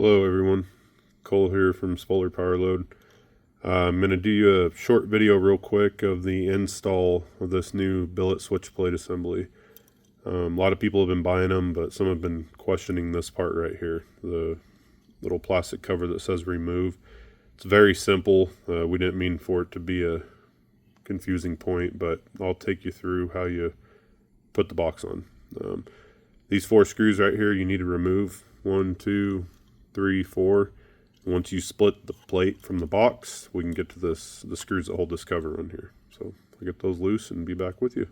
Hello everyone, Cole here from Spolar Power Load. I'm going to do you a short video real quick of the install of this new billet switch plate assembly. A lot of people have been buying them, but some have been questioning this part right here, the little plastic cover that says remove. It's very simple. We didn't mean for it to be a confusing point, but I'll take you through how you put the box on. These 4 screws right here you need to remove. 1, 2, 3, 4. Once you split the plate from the box, we can get to the screws that hold this cover on here. So I'll get those loose and be back with you.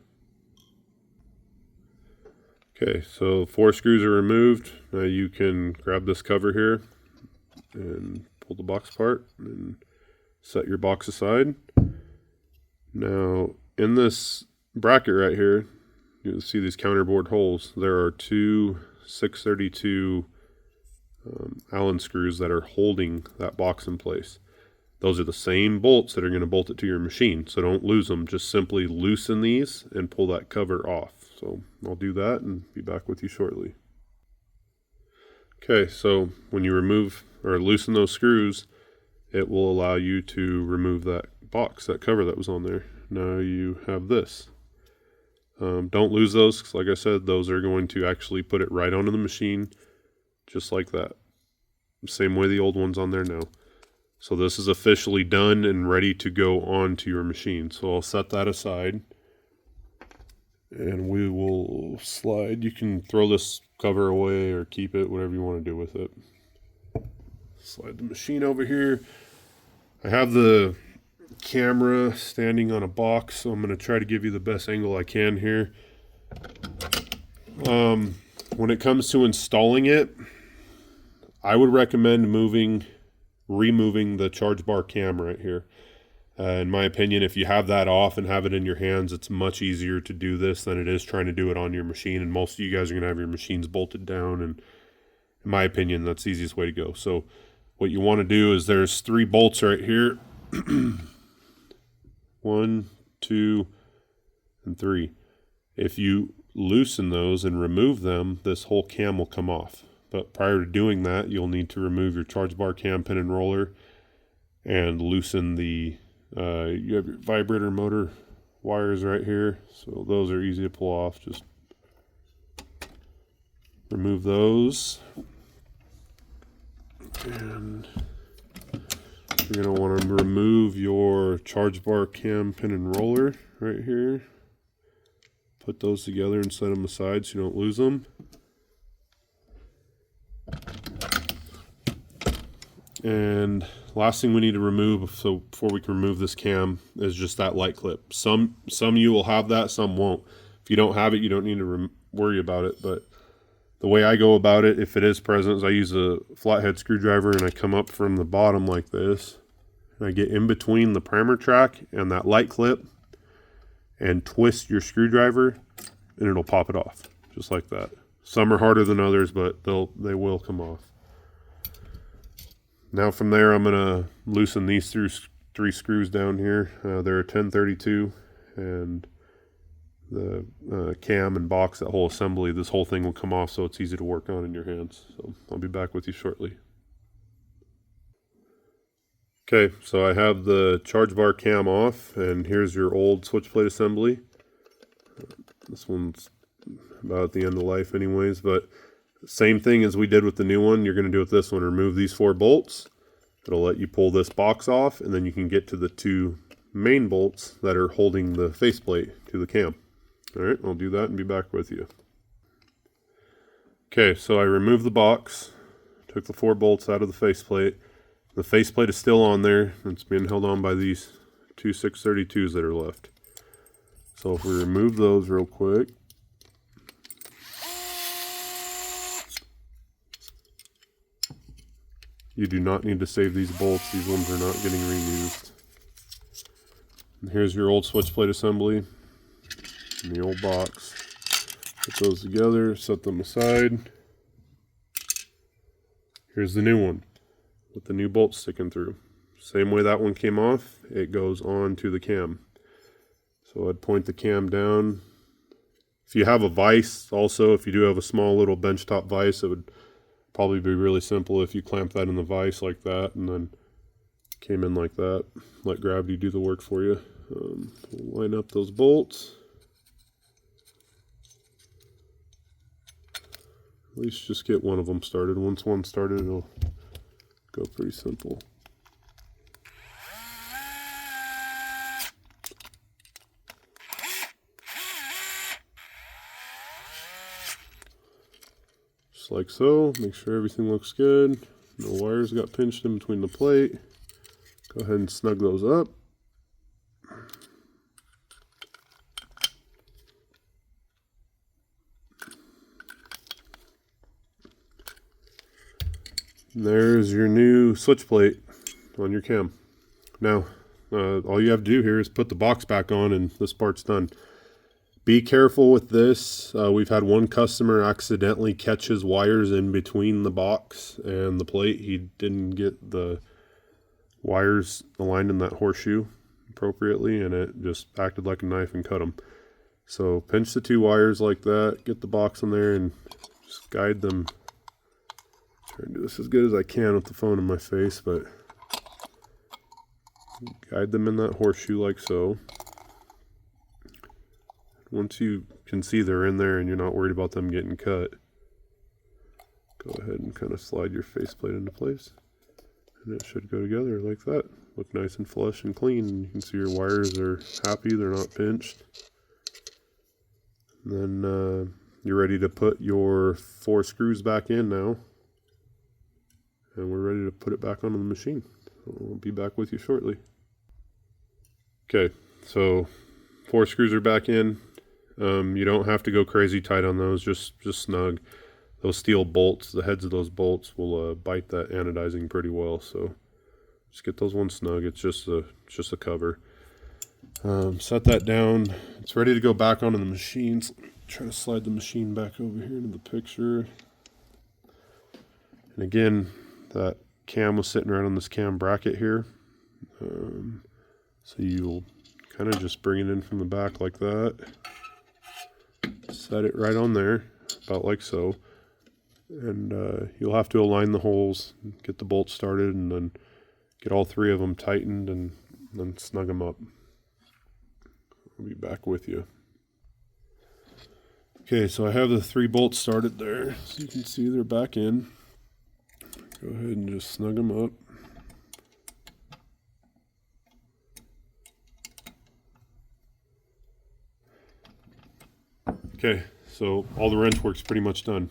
Okay, so 4 screws are removed. Now you can grab this cover here and pull the box apart and set your box aside. Now in this bracket right here, you'll see these counterbore holes. There are 2 632 Allen screws that are holding that box in place. Those are the same bolts that are going to bolt it to your machine, so don't lose them. Just simply loosen these and pull that cover off. So I'll do that and be back with you shortly. Okay, so when you remove or loosen those screws, it will allow you to remove that box, that cover that was on there. Now you have this. Don't lose those, because like I said, those are going to actually put it right onto the machine, just like that. Same way the old one's on there now. So this is officially done and ready to go onto your machine. So I'll set that aside and we will slide. You can throw this cover away or keep it, whatever you want to do with it. Slide the machine over here. I have the camera standing on a box, so I'm going to try to give you the best angle I can here. When it comes to installing it, I would recommend removing the charge bar cam right here. In my opinion, if you have that off and have it in your hands, it's much easier to do this than it is trying to do it on your machine. And most of you guys are going to have your machines bolted down, and in my opinion, that's the easiest way to go. So what you want to do is there's 3 bolts right here. 1, 2, and 3. If you loosen those and remove them, this whole cam will come off. But prior to doing that, you'll need to remove your charge bar cam pin and roller and loosen the you have your vibrator motor wires right here, so those are easy to pull off. Just remove those, and you're going to want to remove your charge bar cam pin and roller right here. Put those together and set them aside so you don't lose them. And last thing we need to remove, so before we can remove this cam, is just that light clip. Some you will have that, some won't. If you don't have it, you don't need to worry about it. But the way I go about it, if it is present, is I use a flathead screwdriver and I come up from the bottom like this. And I get in between the primer track and that light clip and twist your screwdriver and it'll pop it off, just like that. Some are harder than others, but they will come off. Now from there, I'm going to loosen these 3 screws down here. They're a 1032, and the cam and box, that whole assembly, this whole thing will come off so it's easy to work on in your hands. So I'll be back with you shortly. Okay, so I have the charge bar cam off, and here's your old switch plate assembly. This one's about at the end of life anyways, but same thing as we did with the new one, you're going to do with this one. Remove these 4 bolts. It'll let you pull this box off, and then you can get to the 2 main bolts that are holding the faceplate to the cam. All right, I'll do that and be back with you. Okay, so I removed the box, took the 4 bolts out of the faceplate. The faceplate is still on there. It's being held on by these 2 632s that are left. So if we remove those real quick, you do not need to save these bolts. These ones are not getting reused. And here's your old switch plate assembly in the old box. Put those together, set them aside. Here's the new one with the new bolts sticking through. Same way that one came off, it goes on to the cam. So I'd point the cam down. If you have a vise, also, if you do have a small little benchtop vise, it would Probably be really simple if you clamp that in the vise like that and then came in like that. Let gravity do the work for you. Line up those bolts. At least just get one of them started. Once one's started, it'll go pretty simple. Just like so. Make sure everything looks good. No wires got pinched in between the plate. Go ahead and snug those up. There's your new switch plate on your cam. Now, all you have to do here is put the box back on and this part's done. Be careful with this. We've had one customer accidentally catch his wires in between the box and the plate. He didn't get the wires aligned in that horseshoe appropriately, and it just acted like a knife and cut them. So pinch the two wires like that, get the box in there, and just guide them. Try to do this as good as I can with the phone in my face, but guide them in that horseshoe like so. Once you can see they're in there and you're not worried about them getting cut, go ahead and kind of slide your faceplate into place. And it should go together like that. Look nice and flush and clean. And you can see your wires are happy, they're not pinched. And then you're ready to put your 4 screws back in now. And we're ready to put it back onto the machine. So we'll be back with you shortly. Okay, so 4 screws are back in. You don't have to go crazy tight on those, just snug. Those steel bolts, the heads of those bolts will bite that anodizing pretty well, so just get those ones snug. It's just a cover. Set that down. It's ready to go back onto the machine. So try to slide the machine back over here into the picture. And again, that cam was sitting right on this cam bracket here. So you'll kind of just bring it in from the back like that. Set it right on there, about like so. And you'll have to align the holes, get the bolts started, and then get all 3 of them tightened and then snug them up. I'll be back with you. Okay, so I have the 3 bolts started there, so you can see they're back in. Go ahead and just snug them up. Okay, so all the wrench work's pretty much done.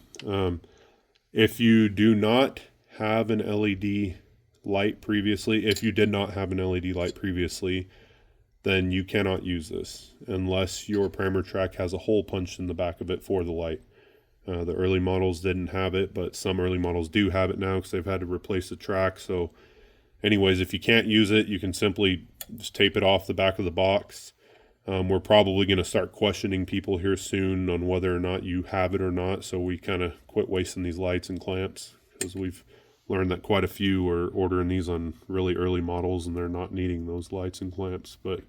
If you do not have an LED light previously, if you did not have an LED light previously, then you cannot use this unless your primer track has a hole punched in the back of it for the light. The early models didn't have it, but some early models do have it now because they've had to replace the track. So anyways, if you can't use it, you can simply just tape it off the back of the box. We're probably going to start questioning people here soon on whether or not you have it or not, so we kind of quit wasting these lights and clamps, because we've learned that quite a few are ordering these on really early models and they're not needing those lights and clamps. But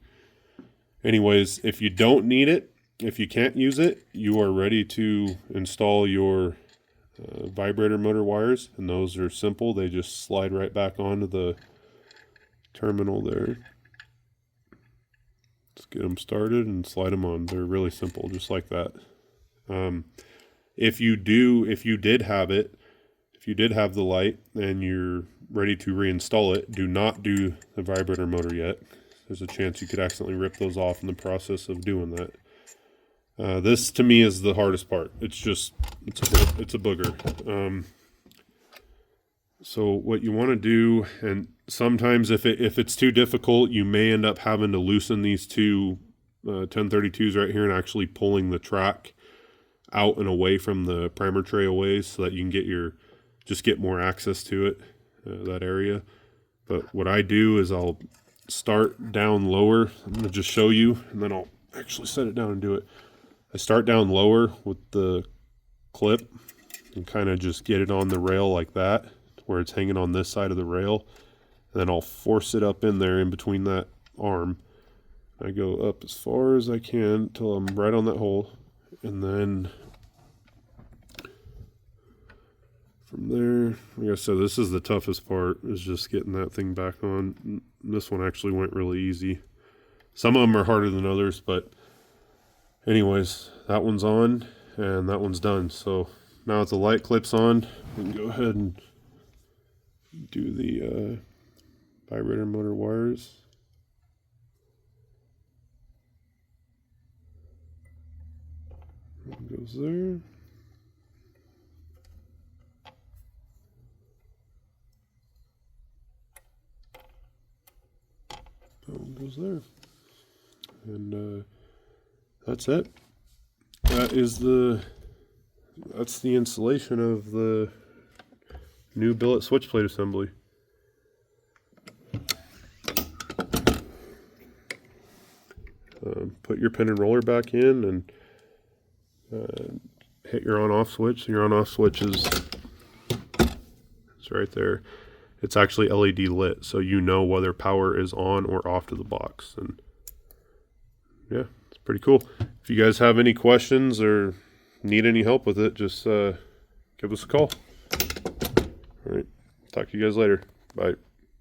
anyways, if you don't need it, if you can't use it, you are ready to install your vibrator motor wires, and those are simple. They just slide right back onto the terminal there. Let's get them started and slide them on. They're really simple, just like that. If you did have the light and you're ready to reinstall it, do not do the vibrator motor yet. There's a chance you could accidentally rip those off in the process of doing that. This to me is the hardest part. It's a booger. So what you want to do, and sometimes if it's too difficult, you may end up having to loosen these 2 1032s right here and actually pulling the track out and away from the primer tray away so that you can get more access to it, that area. But what I do is I'll start down lower. I'm going to just show you, and then I'll actually set it down and do it. I start down lower with the clip and kind of just get it on the rail like that, where it's hanging on this side of the rail, and then I'll force it up in there in between that arm. I go up as far as I can till I'm right on that hole, and then from there, like I said, this is the toughest part, is just getting that thing back on. This one actually went really easy. Some of them are harder than others, but anyways, that one's on and that one's done. So now that the light clip's on, we can go ahead and do the vibrator motor wires. One goes there. That one goes there. And that's it. That's the installation of the new billet switch plate assembly. Put your pin and roller back in and hit your on-off switch. Your on-off switch is it's right there. It's actually LED lit, so you know whether power is on or off to the box. And yeah, it's pretty cool. If you guys have any questions or need any help with it, just give us a call. All right, talk to you guys later. Bye.